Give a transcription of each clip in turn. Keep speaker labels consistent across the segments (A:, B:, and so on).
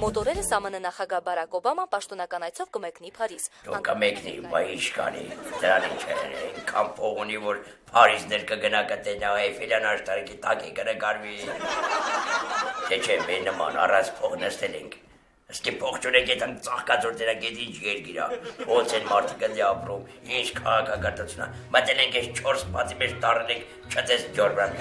A: Մոտորերը ԱՄՆ նախագահ Բարակ Օբաման պաշտոնական այցով կմեկնի Փարիզ։
B: Դու կմեկնի, բայ ինչ կանի, դրան ինչ է, այնքան փող ունի, որ Փարիզներ կգնա կտենա, Էյֆելյան աշտարակի տակ է կնկարվի։ Չէ, մեր նման առանց փող նստել ենք։ Ըստի փող չունենք, եթանք ծաղկածոր դրանք էդ ինչ երկիր է, ոնց են մարդիկ ընդ ապրում, ինչ քաղաքակրթություն է, մտել ենք այս 4 բացի մեջ դառել ենք չտես ջորբան։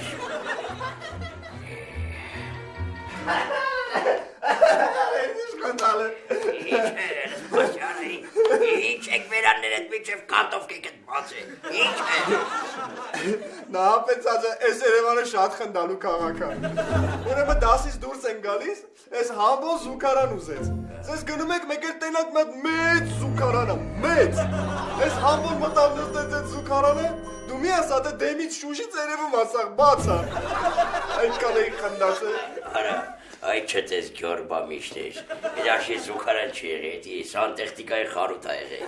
B: Ինչ եք վերաններ էդ միջև կատով կեք էդ բացի, ինչ է։
C: Նահապետած է, ես Երևանը շատ խնդալու քաղաք է։ Ուրեմն դասից դուրս են գալիս, ես համբոն զուգարան ուզեց։ Ձեզ գնում եք մեկ էլ տենակ մի հատ մեծ զուգարանը, մեծ։ Ես համբոն մտավ նստեց այդ զուգարանը, դու մի ասա դե դեմից շուշից երևում ասաղ բաց է։ Այնքան էի խնդացել։
B: Արա, այդ չտես գյորբա միշտեր, իրաշի զուգարան չի եղել, սանտեխնիկայի խարութ է եղել։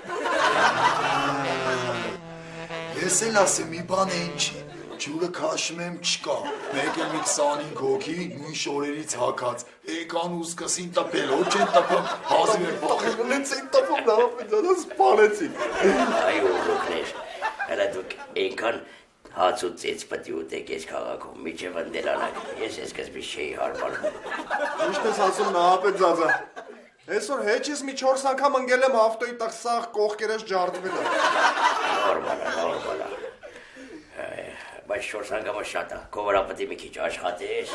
D: Ես էլ ասեմ մի բան է ինչի, ջուրը քաշում եմ չկա, մեկ էլ մի 25 հոգի նույն շորերից հակած, եկան ու սկսին տպել, ոչ են տպում, հազիվ են պախել։
C: Ունեցին տպում նահապետած, սպանեցին։
B: Այ ուռուկներ, հələ դուք այնքան հաց ու ծեծ պտի ուտեք ես քաղաքում, միջև ընդելանակ, ես սկզբից չէի հարմարվում։
C: Ճիշտ ես ասում նահապետածը։ Այսօր հեչ ես մի 4 անգամ ընկել եմ ավտոյի տակ սաղ կողքերս ջարդվել է։
B: Նորմալ է։ Բայց 4 անգամը շատ է, քո վրա պետք է մի քիչ աշխատես,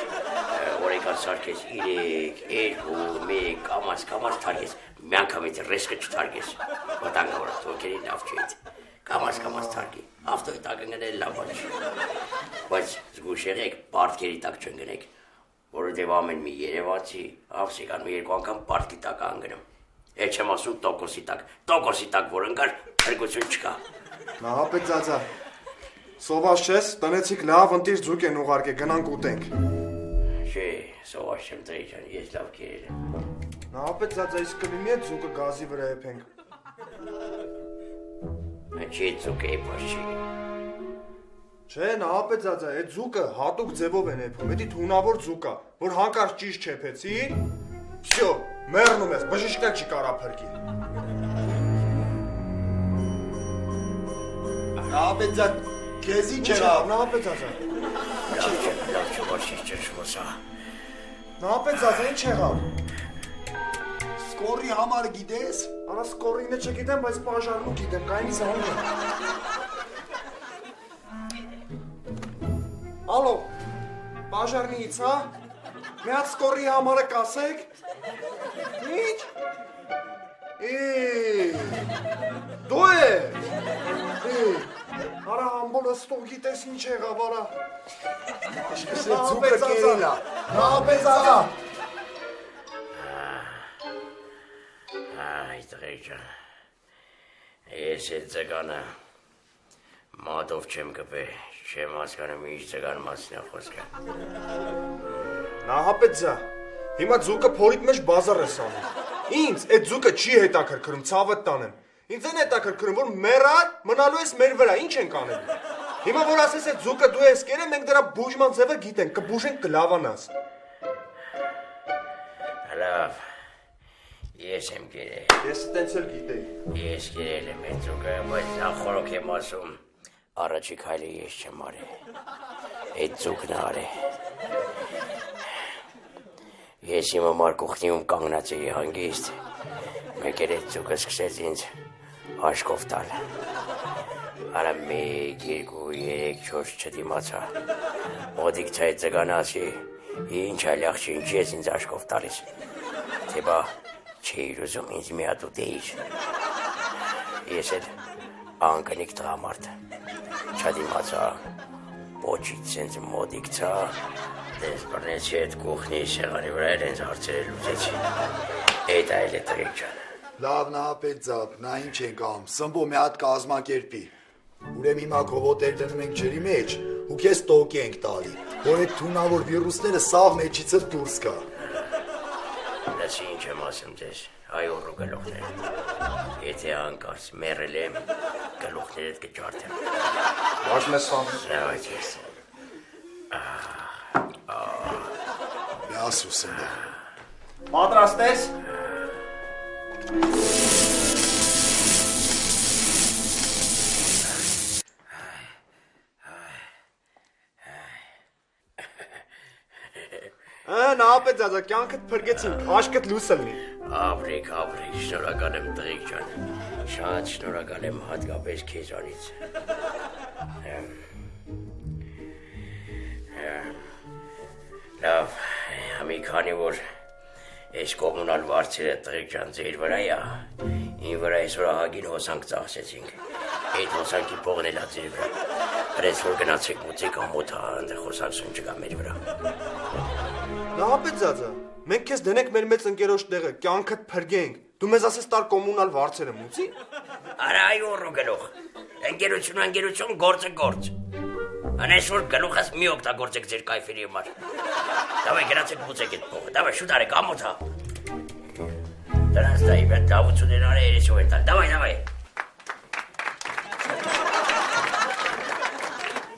B: օրեկան սարքես 3, 2, 1, կամաց թարգես, մի անգամից ռեսկը չթարգես, վտանգավոր է, թոքերի լավ չէ, կամաց թարգի, ավտոյի տակ ընկնել լավ չի, բայց զգուշ եղեք, պարտքերի տակ չընկնեք, որովհետև ամեն մի երևացի, ավսիկան մի 2 անգամ պարտքի տակ է ընկնում, հետ չեմ ասում տոկոսի տակ, որ ընկար, հրգություն չկա։
C: Նահապետածը, սոված չես, տնեցիք լավ ընտիր ձուկ են ուղարկե, գնանք ուտենք։
B: Չէ, սոված չեմ տրի ջան, ես լավ կերել եմ։
C: Նահապետածը, իսկ կլինի է ձուկը գազի վրա եփենք։
B: Չի ձուկը եփած չի։
C: Չէ, նահապետածը, այդ ձուկը հատուկ ձևով են եփում, էդի թունավոր ձուկ է, որ հանկարծ ճիշտ չեփեցի, վсё, մեռնում ես, բժիշկակ չի կարա փրկի։
D: Նահապետած, քեզ ինչ եղավ,
C: նահապետածը։
B: Լավ չէ, որ չի ճշմոսա։
C: Նահապետածը, ինչ եղավ։
D: Սկորի համար գիտես։
C: Արա սկորինը չգիտեմ, բայց պաժարնու գիտեմ, կայնից հանգ եմ։ Ալո, պաժարնից, հա։ Մի հատ սկորի համարը կասեք։ Ինչ։ Դու ես։ Արա համբոլը ստող գիտես ինչ եղավ, արա։
D: Ձուկը կերել է, նահապետածը։
B: Այ տղեկ ջան, ես այդ ձգանը մատով չեմ կպե, չեմ հասկանում ինչ ձգան մասն է խոսքը։
C: Նահապետզա, հիմա ձուկը փորիդ մեջ բազար ես անում։ Ինձ այդ ձուկը չի հետաքրքրում, ցավդ տանեմ։ Ինձ են հետաքրքրում, որ մեռար, մնալու ես մեր վրա, ինչ ենք անելու։ Հիմա որ ասես այդ ձուկը դու ես կերել, մենք դրա բուժման ձևը գիտենք, կբուժենք կլավանաս։
B: Լավ, ես եմ կերել։
C: Ես տենց էլ գիտեի։
B: Ես կերել եմ այդ ձուկը, բայց նախորոք եմ ասում, առաջի քայլը ես չեմ արել, այդ ձուկն է արել։ Ես իմ մարկուխնիում կանգնած էի հանգիստ, մեկ էլ այդ ձուկը սկսեց ինձ աշկով տալ։ Արա 1, 2, 3, 4 չդիմացա, մոդիկ թե այդ ձգանը ասի, ինչ այլախ չի, ինչ ես ինձ աշկով տալիս, թե բա չէիր ուզում ինձ մի հատ ուտեիր։ Ես էլ անկնիկ տղամարդ, չդիմացա, պոչից սենց մոդիկ ցա, դες բռնեցի այդ կուխնի սեղանի վրա էլ ինձ հարցերել ուզեցի, այդ այլ է տղեկ ջան։
D: Լավ նահապետածը, նա ինչ ենք ամ, սմբո մի հատ կազմակերպի։ Ուրեմն հիմա քովոտեր դնում ենք ջրի մեջ ու քեզ տոկի ենք տալի, որ այդ թունավոր վիրուսները սաղ մեջիցդ դուրս գա։
B: Լսի ինչ եմ ասում ձեզ, այ ուռու գլուխները, եթե անկարծ մեռել եմ, գլուխներդ կջարդեմ։
C: Ոչ մեզ խամ։
B: Նավայց ես։
D: Միասուս եմ։
C: Պատրաստ ես։ Նահապետ ձազա, կյանքդ փրկեցինք, աշկդ լույս լինի։
B: Ապրեք, շնորհակալ եմ տղեկ ջան։ Շատ շնորհակալ եմ հատկապես քեզանից։ Լավ, մի քանի որ այս կոմունալ վարձերը տղեկ ջան ձեր վրա է, ին վրա այսօր ահագին հոսանք ծախսեցինք։ Այդ հոսանքի փողն էլա ձեր վրա։ Հենց որ գնացեք մուծեք ամոթա, այնտեղ հոսանքսուն չկա մեր վրա։
C: Նահապետ ձազա, մենք քեզ դնենք մեր մեծ ընկերոջ տեղը, կյանքդ փրկենք։ Դու մեզ ասես տար կոմունալ վարձերը մուծի։
B: Արա այո գլուխ։ Ընկերություն, գործ։ Անես որ գլուխս մի օգտագործեք ձեր կայֆերի համար։ Դավայ գնացեք մուծեք այդ փողը։ Դավայ շուտ արեք ամոթա։ Դրանց դա իբր դավություններ արի երեսով են տալ։ Դավայ։